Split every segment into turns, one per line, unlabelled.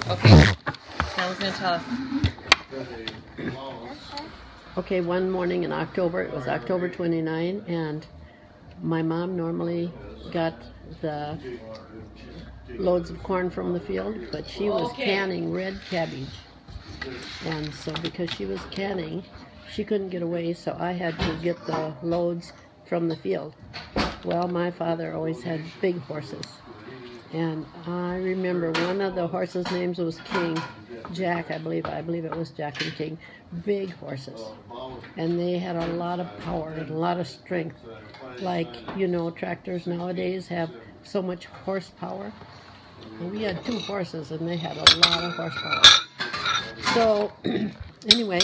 Okay. Now who's going to tell us?
Okay, one morning in October, it was October 29, and my mom normally got the loads of corn from the field, but she was canning red cabbage. And so because she was canning, she couldn't get away, so I had to get the loads from the field. Well, my father always had big horses. And I remember one of the horses' names was King. Jack, I believe it was Jack and King. Big horses. And they had a lot of power and a lot of strength. Like, you know, tractors nowadays have so much horsepower. And we had 2 horses and they had a lot of horsepower. So, anyway,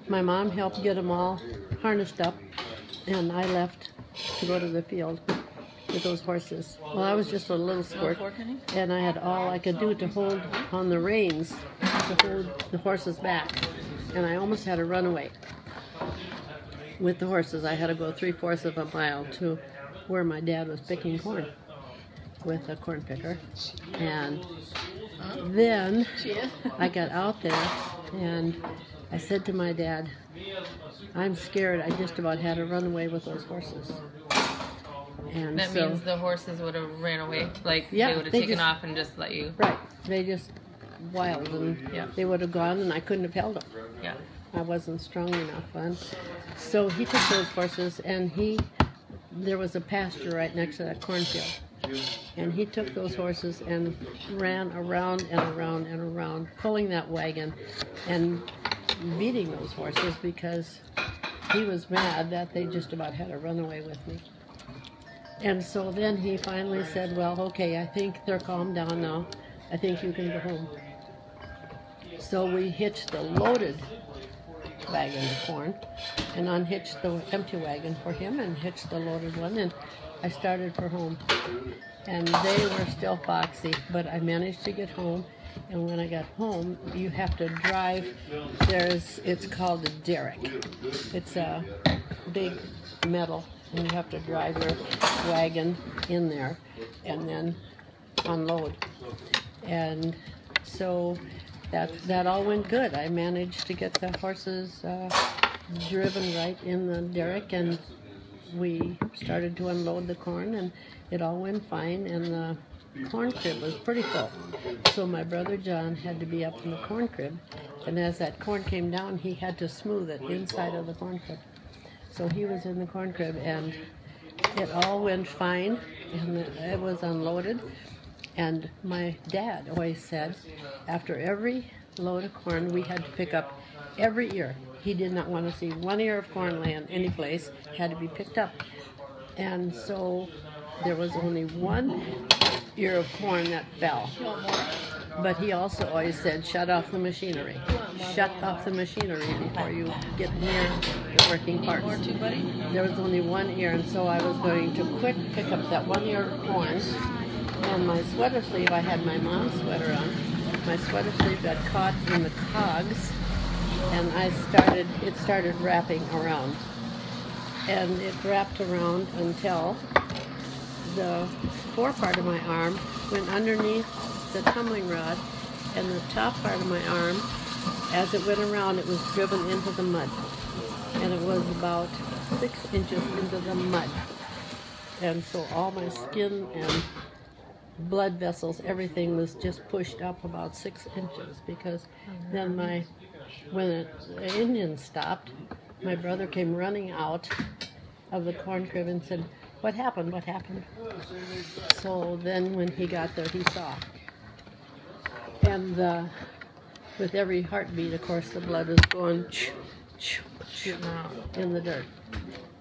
my mom helped get them all harnessed up, and I left to go to the field with those horses. Well, I was just a little squirt, and I had all I could do to hold on the reins to hold the horses back, and I almost had a runaway with the horses. I had to go 3/4 of a mile to where my dad was picking corn with a corn picker, and then I got out there and I said to my dad, I'm scared. I just about had a runaway with those horses. And
that
so,
means the horses would have ran away, like
yeah,
they would have taken off and just let you.
Right, they just wild, and they would have gone, and I couldn't have held them.
Yeah,
I wasn't strong enough. And so he took those horses, and there was a pasture right next to that cornfield, and he took those horses and ran around and around and around, pulling that wagon and beating those horses because he was mad that they just about had a runaway with me. And so then he finally said, well, okay, I think they're calmed down now. I think you can go home. So we hitched the loaded wagon of corn and unhitched the empty wagon for him and hitched the loaded one, and I started for home. And they were still foxy, but I managed to get home. And when I got home, you have to drive. It's called a derrick. It's a big metal, and you have to drive your wagon in there and then unload. And so that all went good. I managed to get the horses driven right in the derrick, and we started to unload the corn, and it all went fine, and the corn crib was pretty full. So my brother John had to be up in the corn crib, and as that corn came down, he had to smooth it inside of the corn crib. So he was in the corn crib, and it all went fine, and it was unloaded. And my dad always said, after every load of corn, we had to pick up every ear. He did not want to see one ear of corn laying any place. It had to be picked up. And so there was only one ear of corn that fell. But he also always said, shut off the machinery. Shut off the machinery before you get near the working parts. There was only one ear, and so I was going to quick pick up that one ear of corn. And my sweater sleeve, I had my mom's sweater on. My sweater sleeve got caught in the cogs, and it started wrapping around. And it wrapped around until the forepart of my arm went underneath the tumbling rod, and the top part of my arm, as it went around, it was driven into the mud. And it was about 6 inches into the mud. And so all my skin and blood vessels, everything was just pushed up about 6 inches, because then when the engine stopped, my brother came running out of the corn crib and said, what happened? What happened? So then when he got there, he saw. And with every heartbeat, of course, the blood was going in the dirt.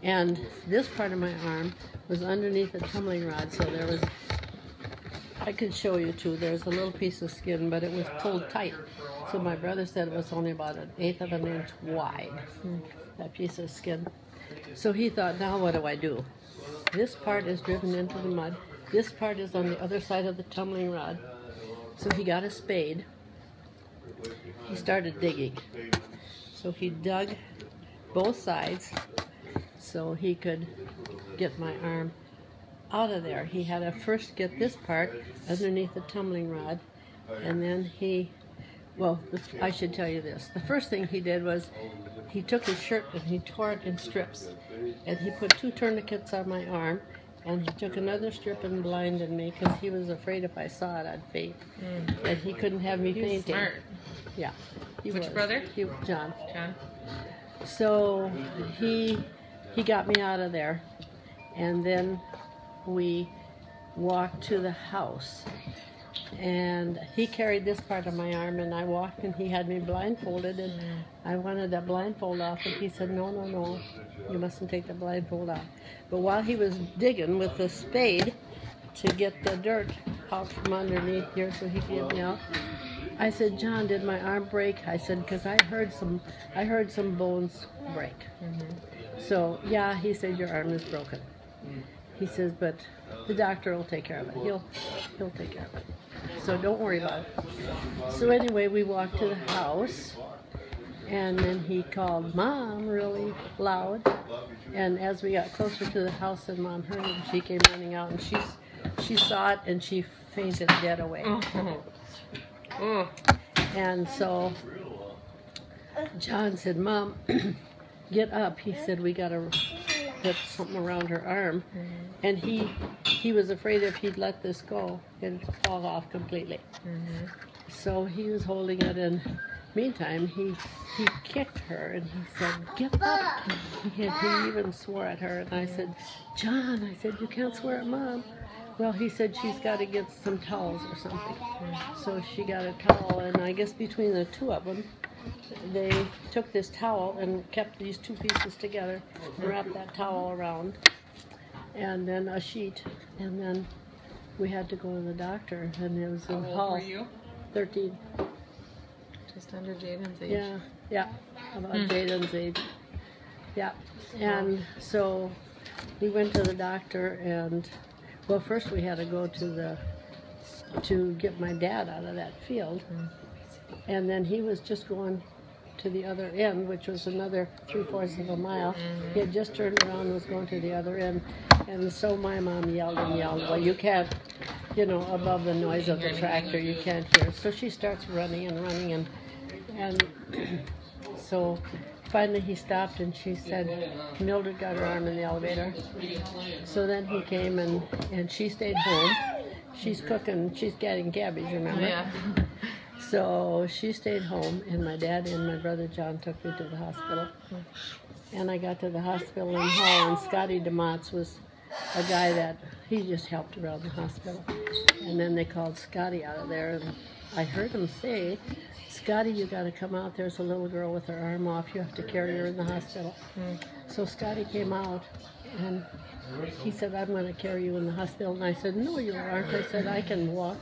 And this part of my arm was underneath the tumbling rod, so there was, I could show you too, there's a little piece of skin, but it was pulled tight. So my brother said it was only about 1/8 of an inch wide, that piece of skin. So he thought, now what do I do? This part is driven into the mud. This part is on the other side of the tumbling rod. So he got a spade. He started digging. So he dug both sides so he could get my arm out of there. He had to first get this part underneath the tumbling rod, And then well, I should tell you this. The first thing he did was he took his shirt and he tore it in strips. And he put 2 tourniquets on my arm. And he took another strip and blinded me because he was afraid if I saw it, I'd faint. And he couldn't have me fainting.
Smart.
Yeah.
Which brother?
John.
John.
So he got me out of there. And then we walked to the house. And he carried this part of my arm, and I walked, and he had me blindfolded, and I wanted that blindfold off, and he said, no, you mustn't take the blindfold off. But while he was digging with the spade to get the dirt out from underneath here so he could get me out, I said, John, did my arm break? I said, because I heard some bones break. So, yeah, he said, your arm is broken. He says, but the doctor will take care of it. He'll take care of it. So don't worry about it. So anyway, we walked to the house, and then he called Mom really loud. And as we got closer to the house and Mom heard it, she came running out, and she saw it, and she fainted dead away. And so John said, Mom, get up. He said, we got to put something around her arm. And he was afraid if he'd let this go, it'd fall off completely. So he was holding it, and meantime, he kicked her, and he said, get up. He even swore at her, and I said, John, I said, you can't swear at Mom. Well, he said she's got to get some towels or something. So she got a towel, and I guess between the 2 of them, they took this towel and kept these 2 pieces together and wrapped that towel around, and then a sheet, and then we had to go to the doctor, and it was in Hall.
How old were you?
13.
Just under Jaden's age.
Yeah, about Jaden's age. Yeah, and so we went to the doctor, and well, first we had to go to get my dad out of that field. And then he was just going to the other end, which was another 3/4 of a mile. He had just turned around and was going to the other end. And so my mom yelled and yelled. Well, you can't, above the noise of the tractor, you can't hear. So she starts running, and so finally he stopped, and she said, Mildred got her arm in the elevator. So then he came, and she stayed home. She's cooking, she's getting cabbage, remember?
Yeah.
So she stayed home, and my dad and my brother John took me to the hospital. And I got to the hospital in Hall, and Scotty DeMotts was a guy that he just helped around the hospital. And then they called Scotty out of there, and I heard him say, Scotty, you got to come out. There's a little girl with her arm off. You have to carry her in the hospital. So Scotty came out, and he said, I'm going to carry you in the hospital. And I said, no, you aren't. I said, I can walk.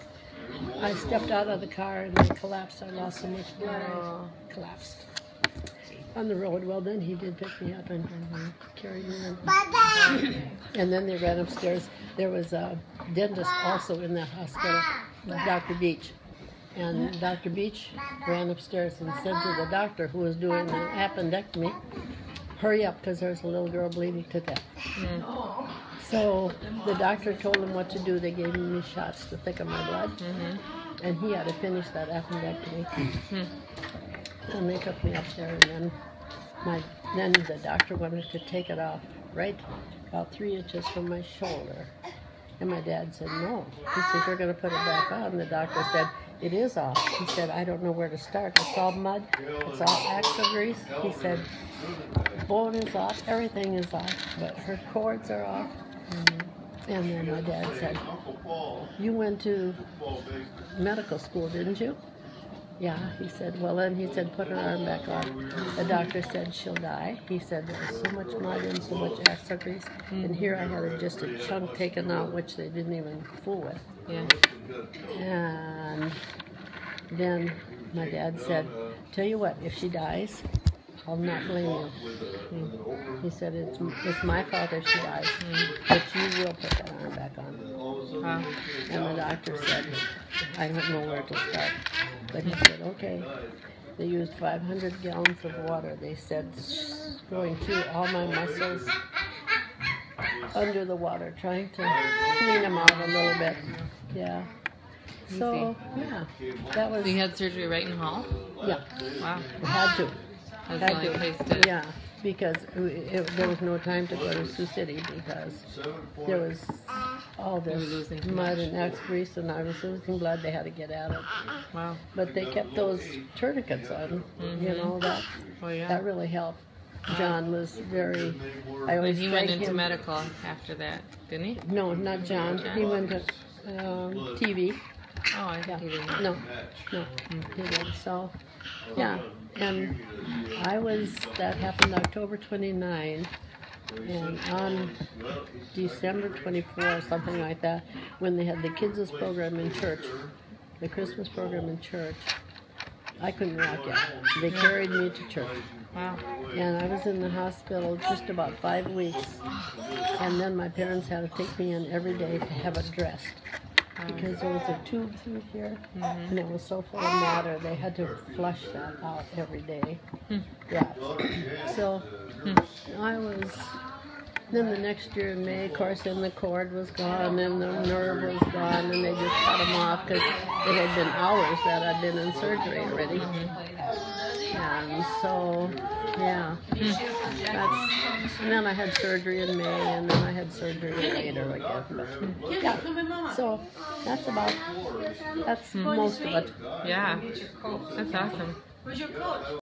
I stepped out of the car, and I collapsed. I lost so much blood. I collapsed on the road. Well, then he did pick me up and carry me in. And then they ran upstairs. There was a dentist also in that hospital, Dr. Beach. And Dr. Beach ran upstairs and said to the doctor who was doing an appendectomy, hurry up, because there's a little girl bleeding to death. So the doctor told him what to do. They gave me shots to thicken my blood, and he had to finish that appendectomy. And they took me up there, and then the doctor wanted to take it off right about 3 inches from my shoulder. And my dad said, no. He said, you're going to put it back on. And the doctor said, it is off. He said, I don't know where to start. It's all mud. It's all axle grease. He said, bone is off. Everything is off. But her cords are off. And then my dad said, you went to medical school, didn't you? Yeah, he said, well then, he said, put her arm back on. The doctor said, she'll die. He said, there's so much mud and so much axle grease. And here I had just a chunk taken out, which they didn't even fool with. And then my dad said, tell you what, if she dies, I'll not blame you. He said, it's my fault if she dies, but you will put that arm back on. And the doctor said, I don't know where to start. But he said, okay. They used 500 gallons of water. They said, going through all my muscles under the water, trying to clean them out a little bit. Yeah. So, yeah, that was,
So you had surgery right in Hall?
yeah,
Wow.
had to.
That's
Had
the only
to.
place to.
Yeah, because there was no time to go to Sioux City because there was all
You were
this
losing too
mud
much.
and excrete, and I was losing blood. They had to get at it.
Wow.
But they kept those tourniquets on, you know,
Oh, yeah.
that really helped. John was very, I
And
always
he went
thank
into
him.
medical after that, didn't he?
No, not John. He went to TV.
Oh, I
Yeah.
think he didn't.
No, he did. So, yeah. And that happened October 29, and on December 24, something like that, when they had the kids' program in church, the Christmas program in church, I couldn't walk yet. They carried me to church.
Wow.
And I was in the hospital just about 5 weeks. And then my parents had to take me in every day to have it dressed. Because there was a tube through here, and it was so full of matter, they had to flush that out every day. Yeah. So I was, then the next year in May, of course, then the cord was gone, and the nerve was gone, and they just cut them off because it had been hours that I'd been in surgery already. And so, yeah, and then I had surgery in May, and then I had surgery later again. But, yeah, so that's most of it.
Yeah. That's awesome.